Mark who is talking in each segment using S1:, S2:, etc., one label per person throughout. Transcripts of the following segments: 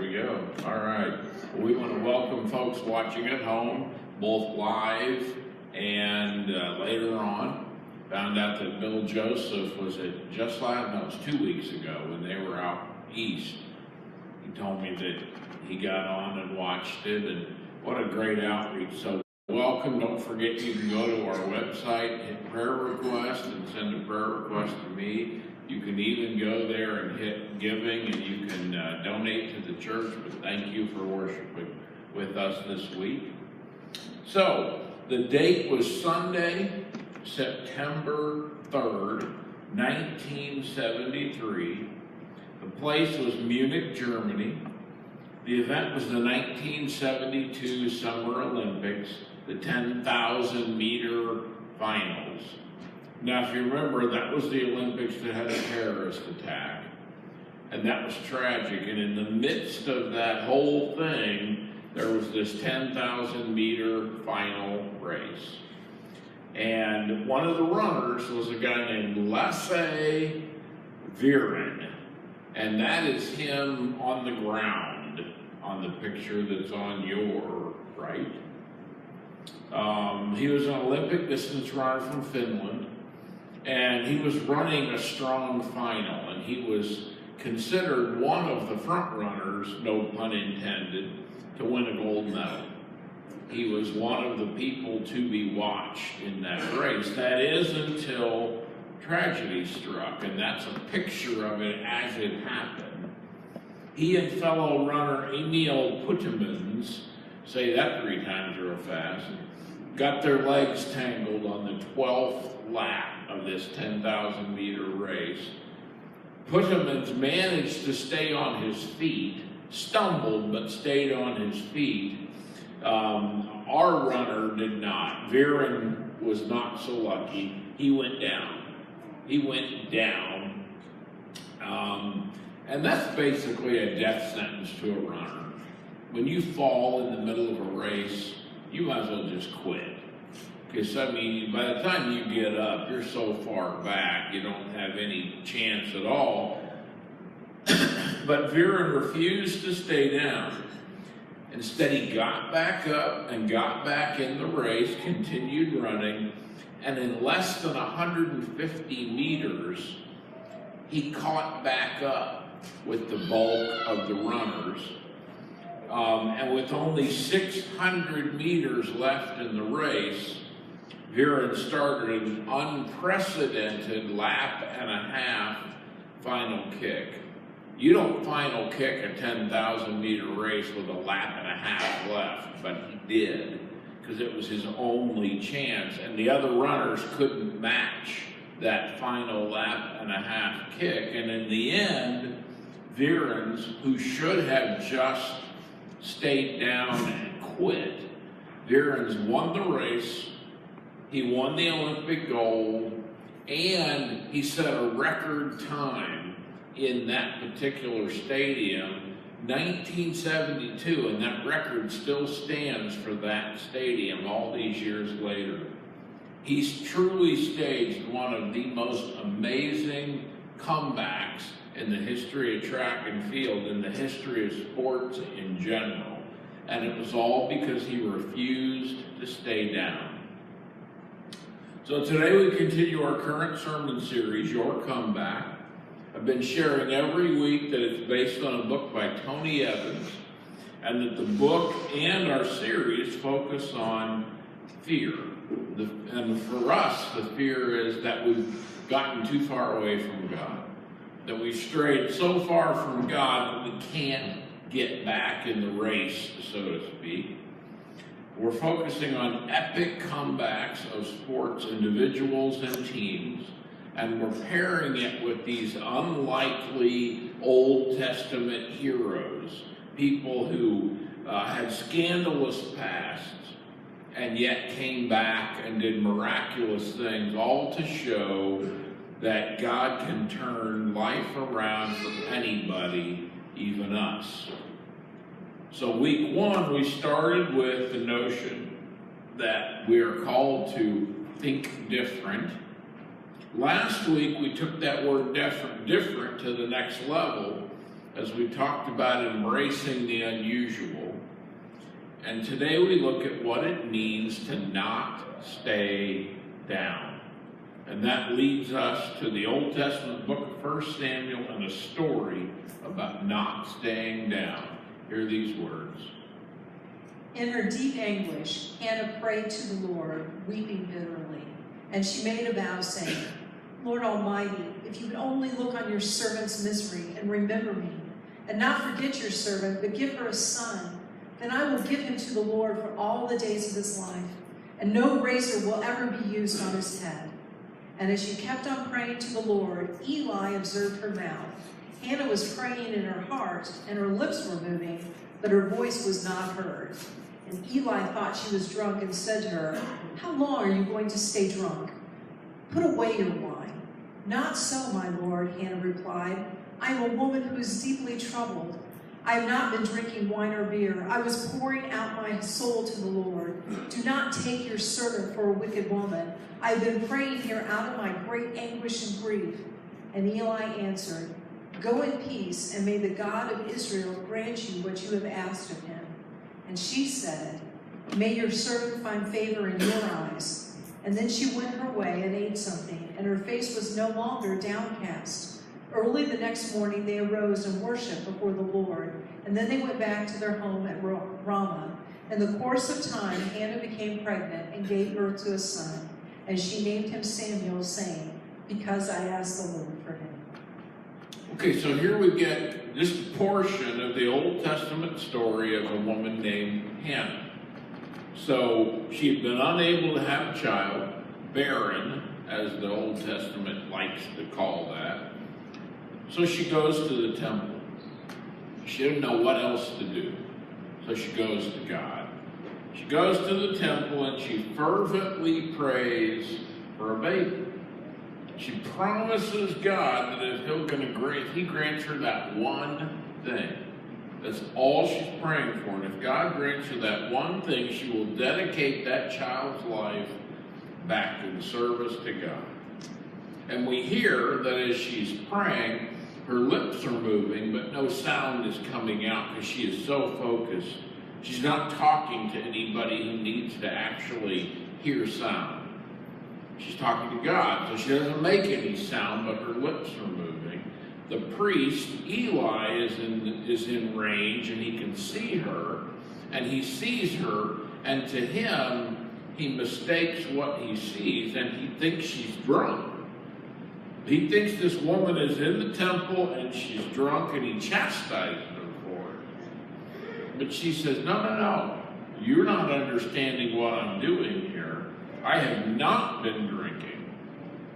S1: we go. All right. We want to welcome folks watching at home, both live and later on. Found out that Bill Joseph was at just last, no, it was 2 weeks ago when they were out east. He told me that he got on and watched it, and what a great outreach. So welcome. Don't forget you can go to our website, hit prayer request, and send a prayer request to me. You can even go there and hit giving, and you can donate to the church, but thank you for worshiping with us this week. So, the date was Sunday, September 3rd, 1973. The place was Munich, Germany. The event was the 1972 Summer Olympics, the 10,000 meter finals. Now, if you remember, that was the Olympics that had a terrorist attack, and that was tragic. And in the midst of that whole thing, there was this 10,000 meter final race. And one of the runners was a guy named Lasse Viren, and that is him on the ground on the picture that's on your right. He was an Olympic distance runner from Finland. And he was running a strong final, and he was considered one of the front runners, no pun intended, to win a gold medal. He was one of the people to be watched in that race. That is until tragedy struck, and that's a picture of it as it happened. He and fellow runner Emil Puttemans, say that 3 times real fast, got their legs tangled on the 12th lap of this 10,000 meter race. Puttemans managed to stay on his feet, stumbled but stayed on his feet. Our runner did not. Viren was not so lucky. He went down. And that's basically a death sentence to a runner. When you fall in the middle of a race, you might as well just quit. Because, I mean, by the time you get up, you're so far back, you don't have any chance at all. But Viren refused to stay down. Instead, he got back up and got back in the race, continued running, and in less than 150 meters, he caught back up with the bulk of the runners. And with only 600 meters left in the race, Viren started an unprecedented lap and a half final kick. You don't final kick a 10,000 meter race with a lap and a half left, but he did, because it was his only chance, and the other runners couldn't match that final lap and a half kick. And in the end, Viren's, who should have just stayed down and quit, Viren's won the race. He won the Olympic gold, and he set a record time in that particular stadium, 1972, and that record still stands for that stadium all these years later. He's truly staged one of the most amazing comebacks in the history of track and field, in the history of sports in general. And it was all because he refused to stay down. So today we continue our current sermon series, Your Comeback. I've been sharing every week that it's based on a book by Tony Evans, and that the book and our series focus on fear. And for us, the fear is that we've gotten too far away from God, that we've strayed so far from God that we can't get back in the race, so to speak. We're focusing on epic comebacks of sports individuals and teams, and we're pairing it with these unlikely Old Testament heroes, people who had scandalous pasts and yet came back and did miraculous things, all to show that God can turn life around for anybody, even us. So week 1, we started with the notion that we are called to think different. Last week, we took that word different to the next level, as we talked about embracing the unusual. And today we look at what it means to not stay down. And that leads us to the Old Testament book of 1 Samuel and a story about not staying down. Hear these words.
S2: In her deep anguish, Hannah prayed to the Lord, weeping bitterly. And she made a vow, saying, Lord Almighty, if you would only look on your servant's misery and remember me, and not forget your servant, but give her a son, then I will give him to the Lord for all the days of his life, and no razor will ever be used on his head. And as she kept on praying to the Lord, Eli observed her mouth. Hannah was praying in her heart, and her lips were moving, but her voice was not heard. And Eli thought she was drunk and said to her, How long are you going to stay drunk? Put away your wine. Not so, my lord, Hannah replied. I am a woman who is deeply troubled. I have not been drinking wine or beer. I was pouring out my soul to the Lord. Do not take your servant for a wicked woman. I have been praying here out of my great anguish and grief. And Eli answered, Go in peace, and may the God of Israel grant you what you have asked of him. And she said, May your servant find favor in your eyes. And then she went her way and ate something, and her face was no longer downcast. Early the next morning they arose and worshipped before the Lord, and then they went back to their home at Ramah. In the course of time, Hannah became pregnant and gave birth to a son, and she named him Samuel, saying, Because I asked the Lord for him.
S1: Okay, so here we get this portion of the Old Testament story of a woman named Hannah. So she had been unable to have a child, barren, as the Old Testament likes to call that. So she goes to the temple. She didn't know what else to do. So she goes to God. She goes to the temple and she fervently prays for a baby. She promises God that if he grants her that one thing, that's all she's praying for. And if God grants her that one thing, she will dedicate that child's life back in service to God. And we hear that as she's praying, her lips are moving, but no sound is coming out because she is so focused. She's not talking to anybody who needs to actually hear sound. She's talking to God, so she doesn't make any sound, but her lips are moving. The priest, Eli, is in range, and he can see her, and he sees her, and to him, he mistakes what he sees, and he thinks she's drunk. He thinks this woman is in the temple, and she's drunk, and he chastises her for it. But she says, no, you're not understanding what I'm doing here. I have not been drinking,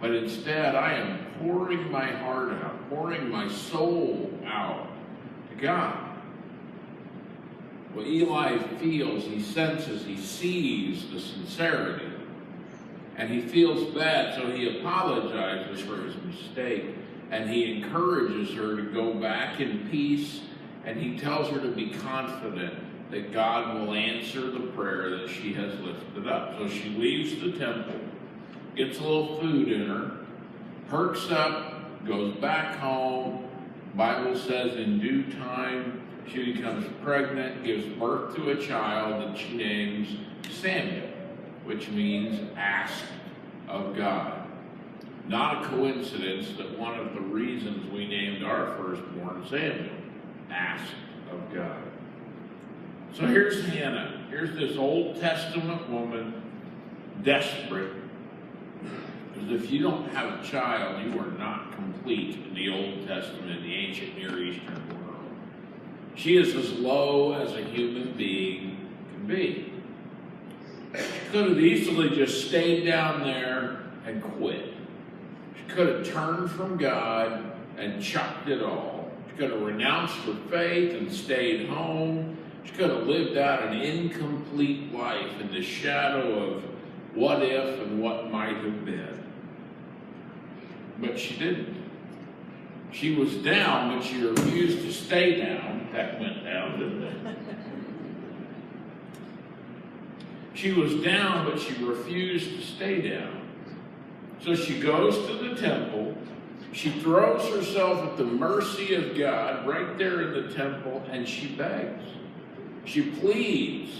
S1: but instead I am pouring my heart out, pouring my soul out to God. Well, Eli feels, he senses, he sees the sincerity, and he feels bad, so he apologizes for his mistake, and he encourages her to go back in peace, and he tells her to be confident that God will answer the prayer that she has lifted up. So she leaves the temple, gets a little food in her, perks up, goes back home. Bible says in due time she becomes pregnant, gives birth to a child that she names Samuel, which means asked of God. Not a coincidence that one of the reasons we named our firstborn Samuel, asked of God. So here's Hannah. Here's this Old Testament woman, desperate. Because if you don't have a child, you are not complete in the Old Testament, in the ancient Near Eastern world. She is as low as a human being can be. She could have easily just stayed down there and quit. She could have turned from God and chucked it all. She could have renounced her faith and stayed home. She could have lived out an incomplete life in the shadow of what if and what might have been. But she didn't. She was down, but she refused to stay down. That went down, didn't it? She was down, but she refused to stay down. So she goes to the temple, She throws herself at the mercy of God right there in the temple, and she begs. She pleads.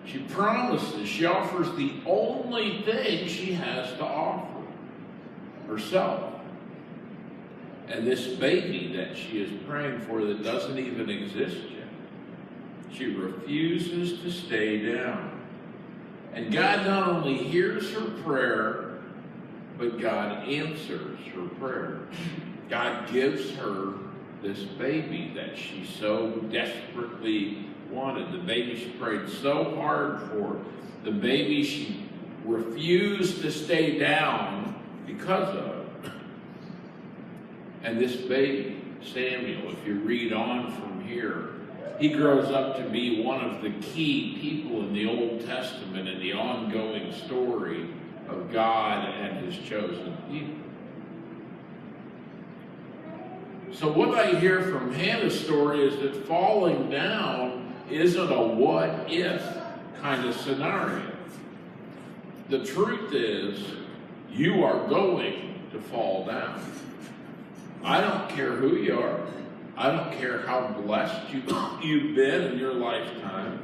S1: She promises. She offers the only thing she has to offer, herself. And this baby that she is praying for that doesn't even exist yet, she refuses to stay down. And God not only hears her prayer, but God answers her prayer. God gives her this baby that she so desperately wanted, the baby she prayed so hard for, the baby she refused to stay down because of. And this baby, Samuel, if you read on from here, he grows up to be one of the key people in the Old Testament in the ongoing story of God and his chosen people. So what I hear from Hannah's story is that falling down isn't a what-if kind of scenario. The truth is, you are going to fall down. I don't care who you are. I don't care how blessed you've been in your lifetime.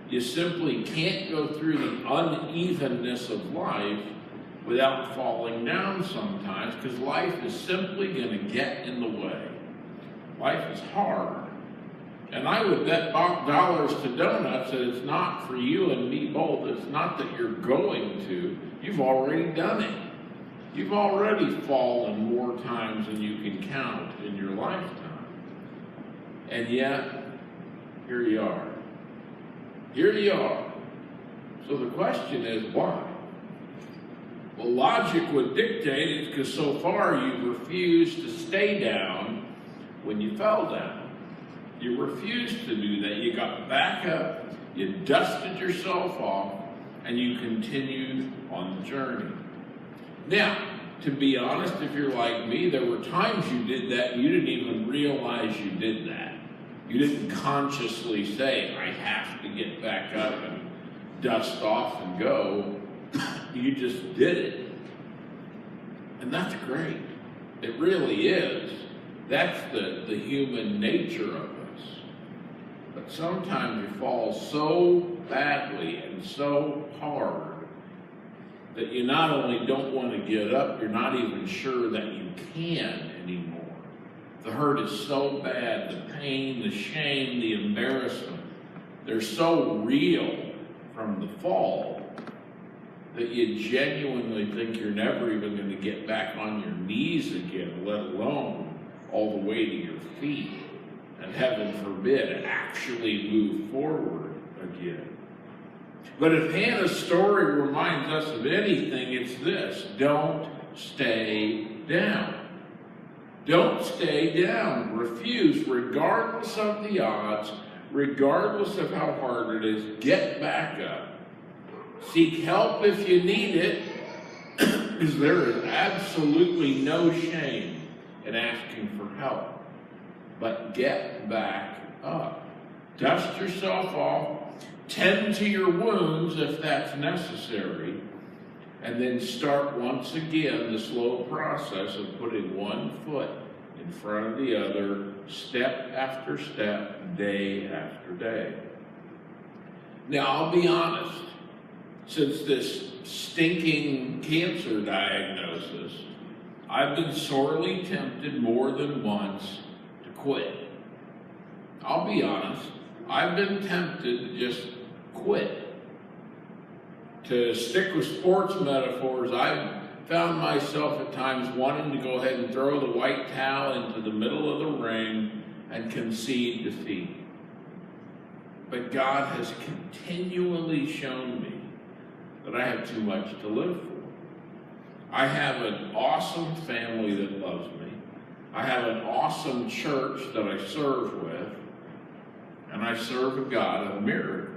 S1: You simply can't go through the unevenness of life without falling down sometimes, because life is simply going to get in the way. Life is hard. And I would bet dollars to donuts that it's not for you and me both. It's not that you're going to. You've already done it. You've already fallen more times than you can count in your lifetime. And yet, here you are. Here you are. So the question is, why? Well, logic would dictate it because so far you've refused to stay down when you fell down. You refused to do that. You got back up, you dusted yourself off, and you continued on the journey. Now, to be honest, if you're like me, there were times you did that and you didn't even realize you did that. You didn't consciously say, I have to get back up and dust off and go. You just did it. And that's great. It really is. That's the human nature of us. But sometimes you fall so badly and so hard that you not only don't want to get up, you're not even sure that you can anymore. The hurt is so bad, the pain, the shame, the embarrassment, they're so real from the fall that you genuinely think you're never even going to get back on your knees again, let alone all the way to your feet, and heaven forbid, actually move forward again. But if Hannah's story reminds us of anything, it's this: don't stay down. Don't stay down. Refuse, regardless of the odds, regardless of how hard it is, get back up. Seek help if you need it, because there is absolutely no shame in asking for help. But get back up. Dust yourself off. Tend to your wounds if that's necessary. And then start once again the slow process of putting one foot in front of the other, step after step, day after day. Now, I'll be honest. Since this stinking cancer diagnosis, I've been sorely tempted more than once to quit. I'll be honest, I've been tempted to just quit. To stick with sports metaphors, I've found myself at times wanting to go ahead and throw the white towel into the middle of the ring and concede defeat. But God has continually shown me that I have too much to live for. I have an awesome family that loves me. I have an awesome church that I serve with. And I serve a God of miracles.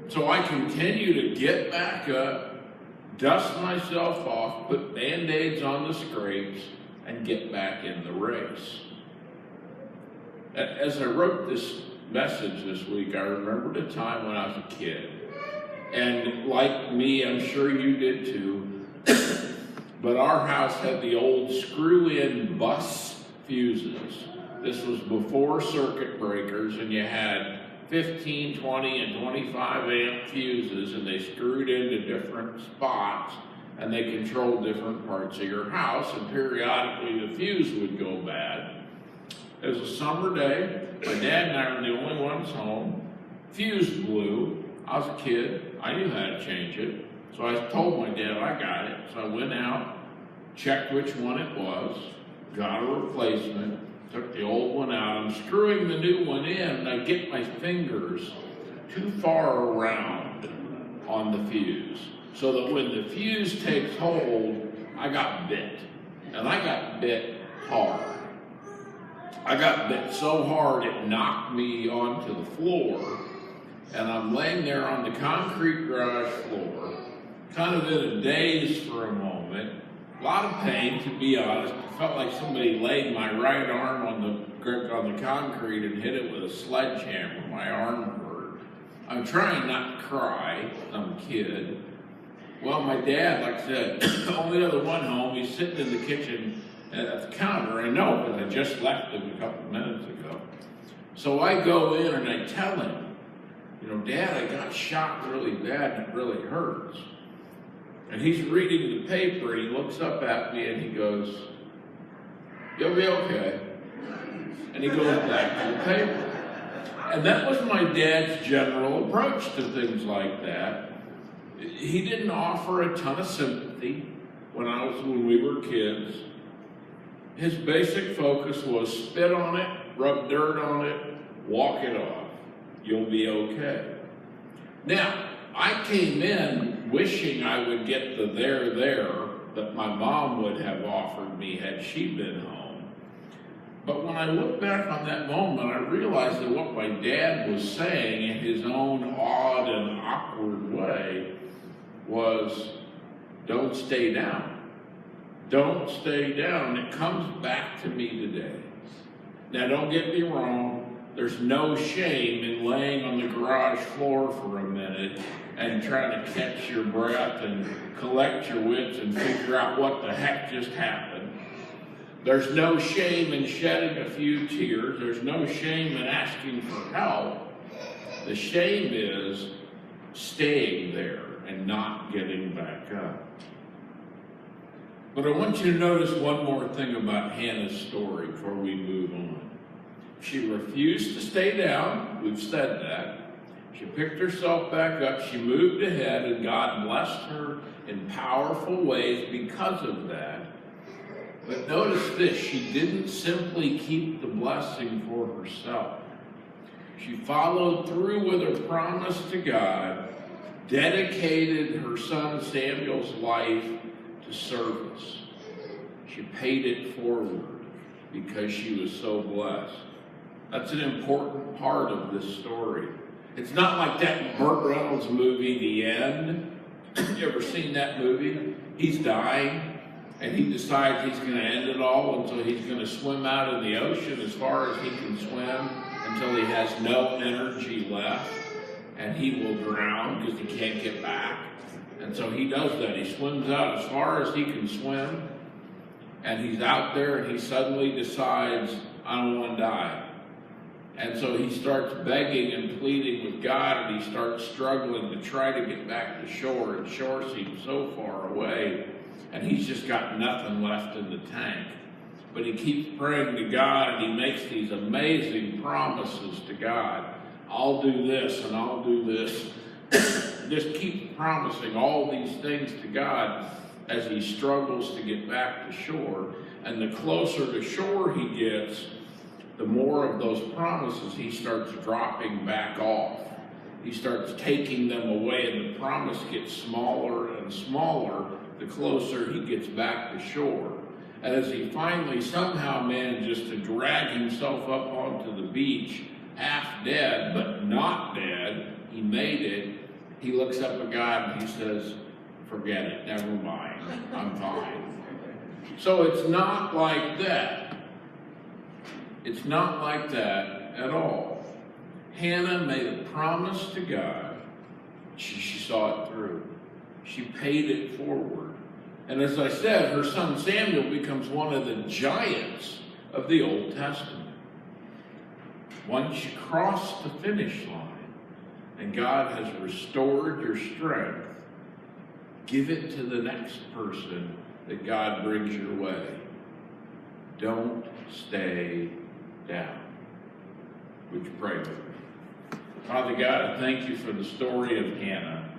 S1: So I continue to get back up, dust myself off, put Band-Aids on the scrapes, and get back in the race. As I wrote this message this week, I remembered a time when I was a kid. And like me, I'm sure you did too, but our house had the old screw-in bus fuses. This was before circuit breakers, and you had 15, 20, and 25 amp fuses, and they screwed into different spots, and they controlled different parts of your house, and periodically the fuse would go bad. It was a summer day. My dad and I were the only ones home. Fuse blew. I was a kid. I knew how to change it. So I told my dad I got it. So I went out, checked which one it was, got a replacement, took the old one out. I'm screwing the new one in, and I get my fingers too far around on the fuse, so that when the fuse takes hold, I got bit. And I got bit hard. I got bit so hard it knocked me onto the floor, and I'm laying there on the concrete garage floor, kind of in a daze for a moment. A lot of pain, to be honest. It felt like somebody laid my right arm on the concrete and hit it with a sledgehammer. My arm hurt. I'm trying not to cry. I'm a kid. Well, my dad, like I said, only other one home. He's sitting in the kitchen at the counter. I know, because I just left him a couple minutes ago. So I go in and I tell him, Dad, I got shot really bad and it really hurts. And he's reading the paper, and he looks up at me and he goes, "You'll be okay." And he goes back to the paper. And that was my dad's general approach to things like that. He didn't offer a ton of sympathy when we were kids. His basic focus was spit on it, rub dirt on it, walk it off. You'll be okay. Now, I came in wishing I would get the there that my mom would have offered me had she been home. But when I look back on that moment, I realized that what my dad was saying in his own odd and awkward way was, don't stay down. Don't stay down. It comes back to me today. Now, don't get me wrong. There's no shame in laying on the garage floor for a minute and trying to catch your breath and collect your wits and figure out what the heck just happened. There's no shame in shedding a few tears. There's no shame in asking for help. The shame is staying there and not getting back up. But I want you to notice one more thing about Hannah's story before we move on. She refused to stay down. We've said that. She picked herself back up. She moved ahead, and God blessed her in powerful ways because of that. But notice this, she didn't simply keep the blessing for herself. She followed through with her promise to God, dedicated her son Samuel's life to service. She paid it forward because she was so blessed. That's an important part of this story. It's not like that Burt Reynolds movie, The End. You ever seen that movie? He's dying, and he decides he's going to end it all, and so he's going to swim out in the ocean as far as he can swim until he has no energy left, and he will drown because he can't get back. And so he does that. He swims out as far as he can swim, and he's out there, and he suddenly decides, I don't want to die. And so he starts begging and pleading with God, and he starts struggling to try to get back to shore, and shore seems so far away, and he's just got nothing left in the tank. But he keeps praying to God, and he makes these amazing promises to God. I'll do this, and I'll do this. Just keeps promising all these things to God as he struggles to get back to shore. And the closer to shore he gets, the more of those promises he starts dropping back off. He starts taking them away, and the promise gets smaller and smaller the closer he gets back to shore. And as he finally somehow manages to drag himself up onto the beach, half dead, but not dead, he made it, he looks up at God and he says, forget it, never mind, I'm fine. So it's not like that. It's not like that at all. Hannah made a promise to God. She saw it through. She paid it forward. And as I said, her son Samuel becomes one of the giants of the Old Testament. Once you cross the finish line and God has restored your strength, give it to the next person that God brings your way. Don't stay down. Would you pray with me? Father God, I thank you for the story of Hannah.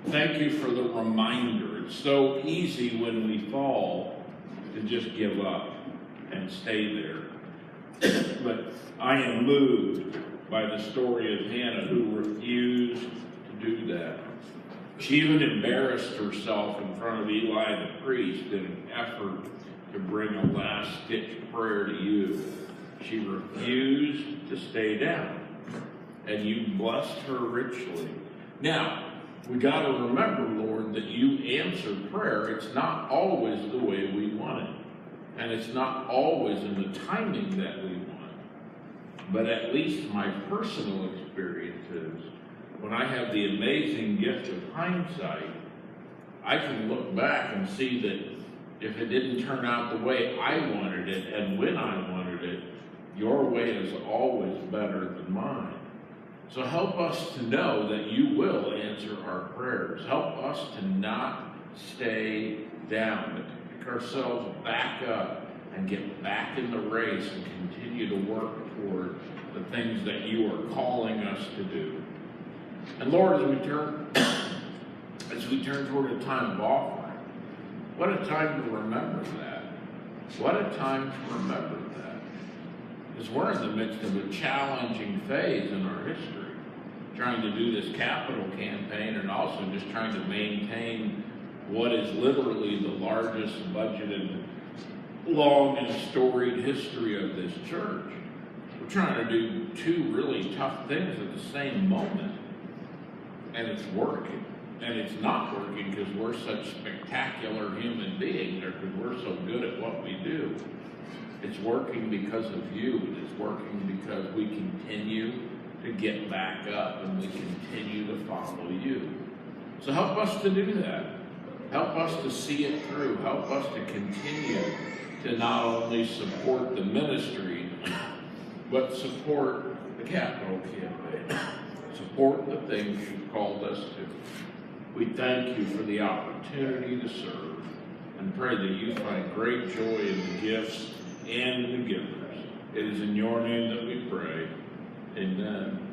S1: Thank you for the reminder. It's so easy when we fall to just give up and stay there. But I am moved by the story of Hannah, who refused to do that. She even embarrassed herself in front of Eli the priest in an effort to bring a last-ditch prayer to you. She refused to stay down, and you blessed her richly. Now, we got to remember, Lord, that you answer prayer. It's not always the way we want it, and it's not always in the timing that we want. But at least my personal experience is, when I have the amazing gift of hindsight, I can look back and see that if it didn't turn out the way I wanted it and when I wanted it, your way is always better than mine. So help us to know that you will answer our prayers. Help us to not stay down, but to pick ourselves back up and get back in the race and continue to work toward the things that you are calling us to do. And Lord, as we turn toward a time of offering, what a time to remember that. What a time to remember that. Because we're in the midst of a challenging phase in our history, trying to do this capital campaign and also just trying to maintain what is literally the largest budgeted, long and storied history of this church. We're trying to do two really tough things at the same moment. And it's working. And it's not working because we're such spectacular human beings or because we're so good at what we do. It's working because of you. It's working because we continue to get back up and we continue to follow you. So help us to do that. Help us to see it through. Help us to continue to not only support the ministry, but support the capital campaign. Support the things you've called us to. We thank you for the opportunity to serve and pray that you find great joy in the gifts and the givers. It is in your name that we pray. Amen.